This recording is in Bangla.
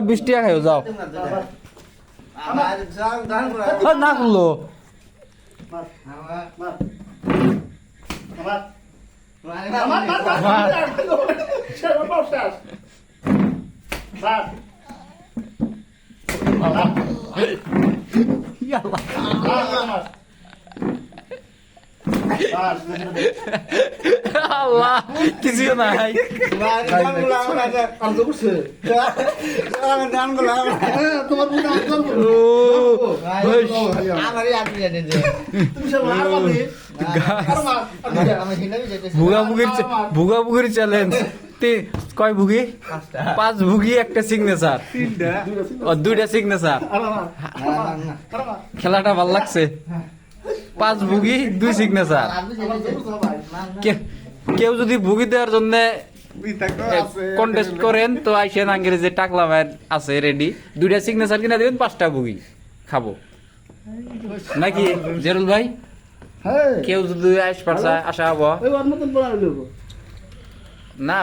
20 টাকা খাইও যাও না করলো আল্লাহ কিছু নাই ভুগাভুগির চ্যালেঞ্জ কয় ভুগি 5 ভুগি একটা সিগনেচার 2টা সিগনেচার খেলাটা ভাল লাগছে 5 ভুগি 2 সিগনেচার কেউ যদি ভুগি দেওয়ার জন্য কন্টেস্ট করেন তো আইসেন আঙ্গের যে টাকলা ভাই আছে রেডি 2টা সিগনেচার কিনা দিবেন 5টা ভুগি খাবো নাকি জেরুল ভাই কেউ যদি আইস পারছে আশা হবো না